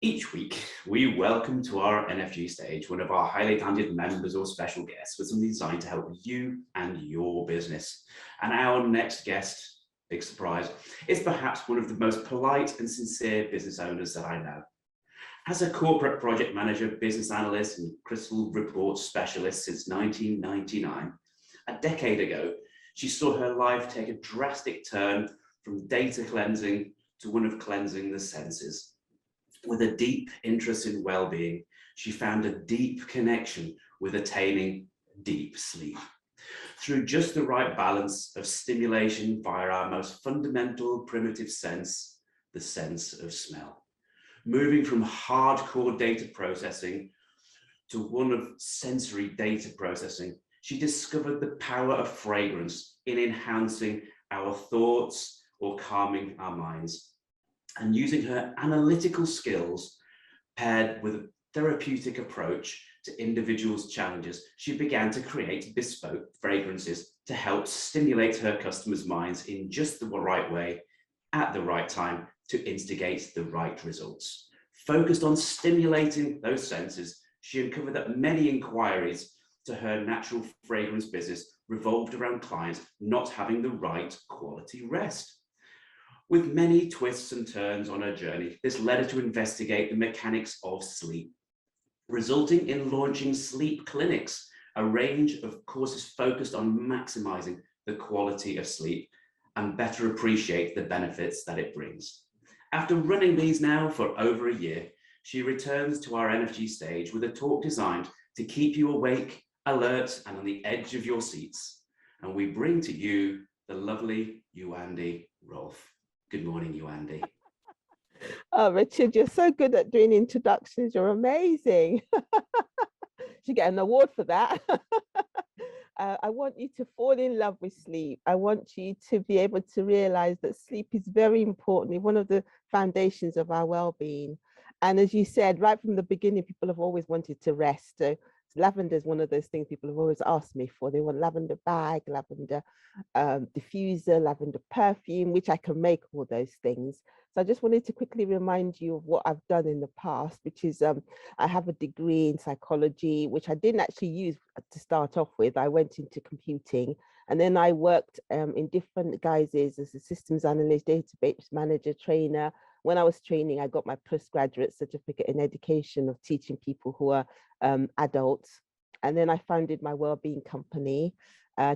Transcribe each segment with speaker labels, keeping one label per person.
Speaker 1: Each week, we welcome to our NfG stage one of our highly talented members or special guests with something designed to help you and your business. And our next guest, big surprise, is perhaps one of the most polite and sincere business owners that I know. As a corporate project manager, business analyst, and crystal report specialist since 1999, a decade ago, she saw her life take a drastic turn from data cleansing to one of cleansing the senses. With a deep interest in well-being, she found a deep connection with attaining deep sleep. Through just the right balance of stimulation via our most fundamental primitive sense, the sense of smell. Moving from hardcore data processing to one of sensory data processing, she discovered the power of fragrance in enhancing our thoughts or calming our minds. And using her analytical skills paired with a therapeutic approach to individuals' challenges, she began to create bespoke fragrances to help stimulate her customers' minds in just the right way at the right time to instigate the right results. Focused on stimulating those senses, she uncovered that many inquiries to her natural fragrance business revolved around clients not having the right quality rest. With many twists and turns on her journey, this led her to investigate the mechanics of sleep, resulting in launching sleep clinics, a range of courses focused on maximizing the quality of sleep and better appreciate the benefits that it brings. After running these now for over a year, she returns to our NfG stage with a talk designed to keep you awake, alert, and on the edge of your seats. And we bring to you the lovely Yewande Rolph. Good morning, Yewande.
Speaker 2: Oh, Richard, you're so good at doing introductions. You're amazing. You get an award for that. I want you to fall in love with sleep. I want you to be able to realize that sleep is very important. It's one of the foundations of our well-being. And as you said, right from the beginning, people have always wanted to rest. So lavender is one of those things people have always asked me for. They want lavender bag, lavender diffuser, lavender perfume, which I can make all those things. So I just wanted to quickly remind you of what I've done in the past, which is I have a degree in psychology, which I didn't actually use to start off with. I went into computing, and then I worked in different guises as a systems analyst, database manager, trainer. When I was training, I got my postgraduate certificate in education of teaching people who are adults. And then I founded my wellbeing company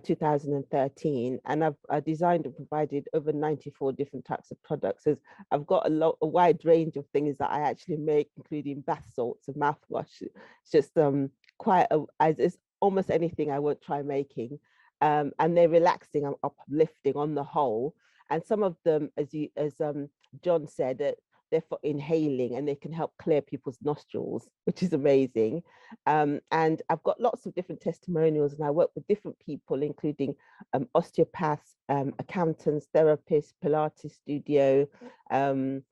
Speaker 2: 2013, and I've designed and provided over 94 different types of products. As I've got a wide range of things that I actually make, including bath salts and mouthwash. It's just it's almost anything I won't try making, and they're relaxing and uplifting on the whole. And some of them, as John said, they're for inhaling, and they can help clear people's nostrils, which is amazing. And I've got lots of different testimonials, and I work with different people, including osteopaths, accountants, therapists, Pilates studio, kind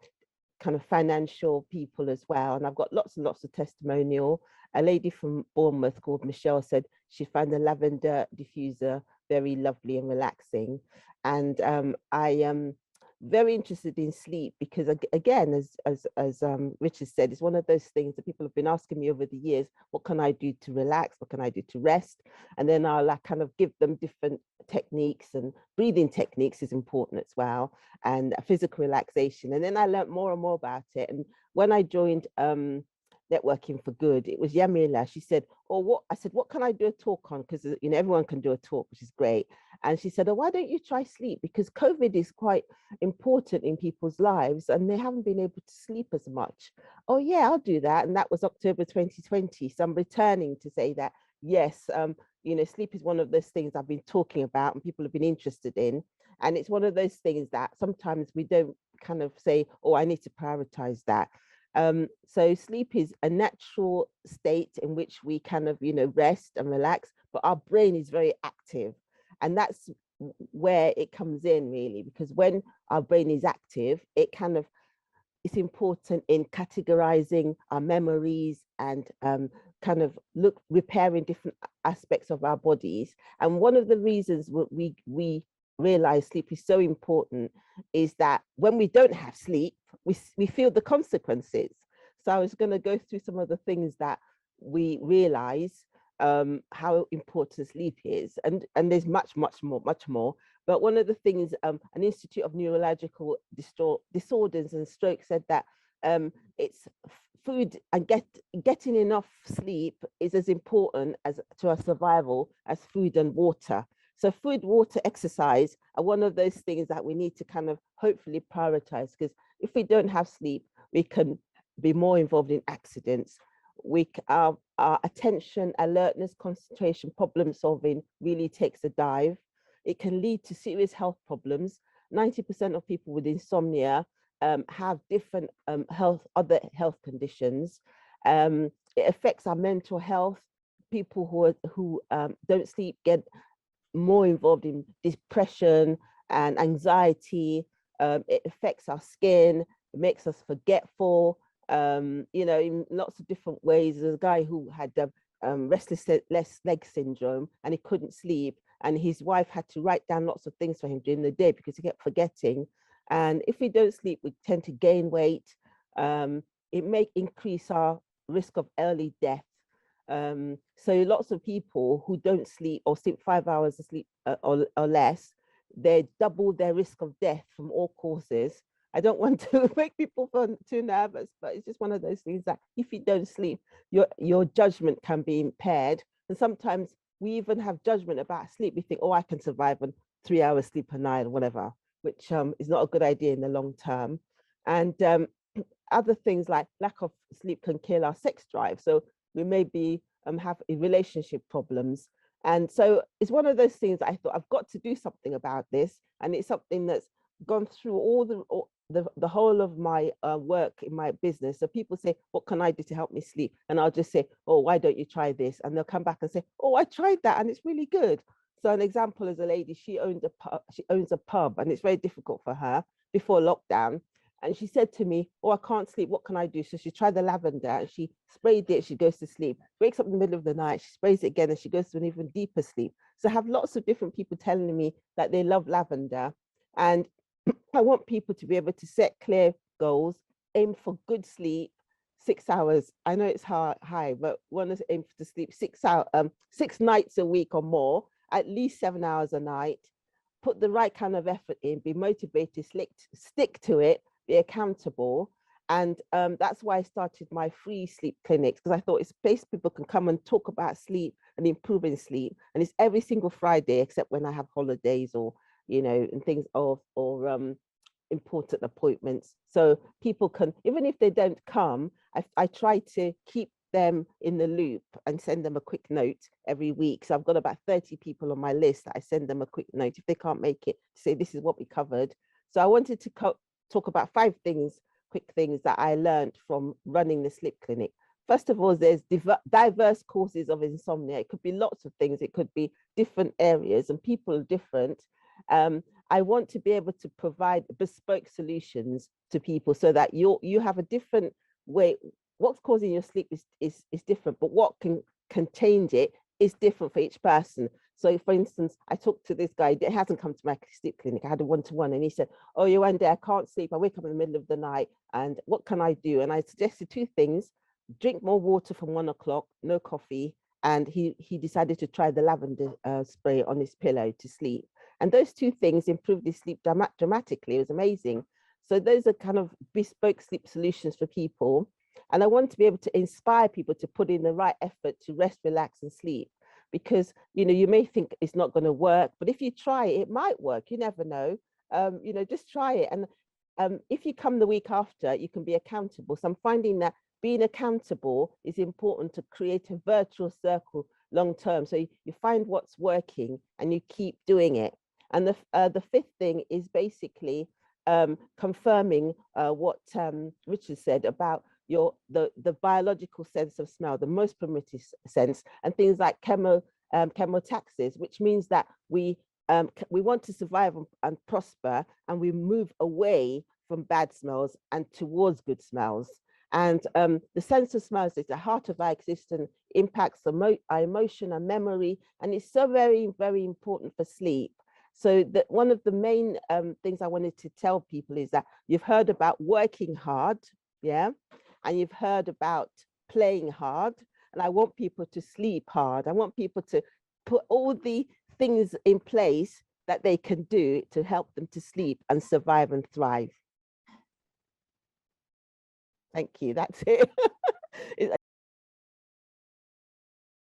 Speaker 2: of financial people as well. And I've got lots and lots of testimonial. A lady from Bournemouth called Michelle said she found the lavender diffuser very lovely and relaxing. And I am very interested in sleep because, again, as Richard said, it's one of those things that people have been asking me over the years. What can I do to relax? What can I do to rest? And then I'll kind of give them different techniques, and breathing techniques is important as well, and physical relaxation. And then I learned more and more about it. And when I joined Networking for Good, it was Yamila. She said, "Oh, what?" I said, "What can I do a talk on?" Because everyone can do a talk, which is great. And she said, "Oh, why don't you try sleep? Because COVID is quite important in people's lives, and they haven't been able to sleep as much." Oh yeah, I'll do that. And that was October 2020. So I'm returning to say that yes, sleep is one of those things I've been talking about, and people have been interested in. And it's one of those things that sometimes we don't kind of say, "Oh, I need to prioritize that." So sleep is a natural state in which we kind of, rest and relax, but our brain is very active. And that's where it comes in, really, because when our brain is active, it's important in categorizing our memories and kind of repairing different aspects of our bodies. And one of the reasons we realize sleep is so important is that when we don't have sleep, we feel the consequences. So I was going to go through some of the things that we realize how important sleep is, and there's much more. But one of the things, an Institute of Neurological Disorders and Stroke said that it's food and getting enough sleep is as important as to our survival as food and water. So food, water, exercise are one of those things that we need to kind of hopefully prioritize, because if we don't have sleep, we can be more involved in accidents. Our attention, alertness, concentration, problem solving really takes a dive. It can lead to serious health problems. 90% of people with insomnia have different other health conditions. It affects our mental health. People who don't sleep get more involved in depression and anxiety. It affects our skin. It makes us forgetful. In lots of different ways. There's a guy who had restless leg syndrome, and he couldn't sleep, and his wife had to write down lots of things for him during the day because he kept forgetting. And if we don't sleep, we tend to gain weight. It may increase our risk of early death. So lots of people who don't sleep or sleep 5 hours of sleep or less, they double their risk of death from all causes. I don't want to make people feel too nervous, but it's just one of those things that if you don't sleep, your judgment can be impaired. And sometimes we even have judgment about sleep. We think, oh, I can survive on 3 hours sleep a night or whatever, which is not a good idea in the long term. And other things like lack of sleep can kill our sex drive. So we may be have relationship problems. And so it's one of those things that I thought I've got to do something about this. And it's something that's gone through all the whole of my work in my business. So people say, what can I do to help me sleep? And I'll just say, oh, why don't you try this? And they'll come back and say, oh, I tried that and it's really good. So an example is a lady, she owns a pub, and it's very difficult for her before lockdown. And she said to me, oh, I can't sleep. What can I do? So she tried the lavender and she sprayed it. She goes to sleep, wakes up in the middle of the night. She sprays it again and she goes to an even deeper sleep. So I have lots of different people telling me that they love lavender. And I want people to be able to set clear goals, aim for good sleep, 6 hours. I know it's high, but want to aim to sleep 6 hours, 6 nights a week or more, at least 7 hours a night. Put the right kind of effort in, be motivated, stick to it, be accountable. And that's why I started my free sleep clinics, because I thought it's a place people can come and talk about sleep and improving sleep. And it's every single Friday, except when I have holidays or, and things or important appointments. So people can, even if they don't come, I try to keep them in the loop and send them a quick note every week. So I've got about 30 people on my list that I send them a quick note if they can't make it, to say this is what we covered. So I wanted to talk about 5 quick things that I learned from running the sleep clinic. First of all, there's diverse causes of insomnia. It could be lots of things. It could be different areas, and people are different. I want to be able to provide bespoke solutions to people so that you have a different way. What's causing your sleep is different, but what can change it is different for each person. So for instance, I talked to this guy that hasn't come to my sleep clinic. I had a one-to-one and he said, oh, Yewande, I can't sleep. I wake up in the middle of the night and what can I do? And I suggested 2 things: drink more water from 1 o'clock, no coffee. And he decided to try the lavender spray on his pillow to sleep. And those 2 things improved his sleep dramatically. It was amazing. So those are kind of bespoke sleep solutions for people. And I want to be able to inspire people to put in the right effort to rest, relax, and sleep. Because, you may think it's not going to work, but if you try it, it might work. You never know. Just try it. And if you come the week after, you can be accountable. So I'm finding that being accountable is important to create a virtual circle long term. So you find what's working and you keep doing it. And the 5th thing is basically confirming what Richard said about the biological sense of smell, the most primitive sense, and things like chemotaxis, which means that we want to survive and prosper, and we move away from bad smells and towards good smells. And the sense of smells is the heart of our existence, impacts our emotion and memory, and it's so very, very important for sleep. So that one of the main things I wanted to tell people is that you've heard about working hard, yeah, and you've heard about playing hard, and I want people to sleep hard. I want people to put all the things in place that they can do to help them to sleep and survive and thrive. Thank you. That's it.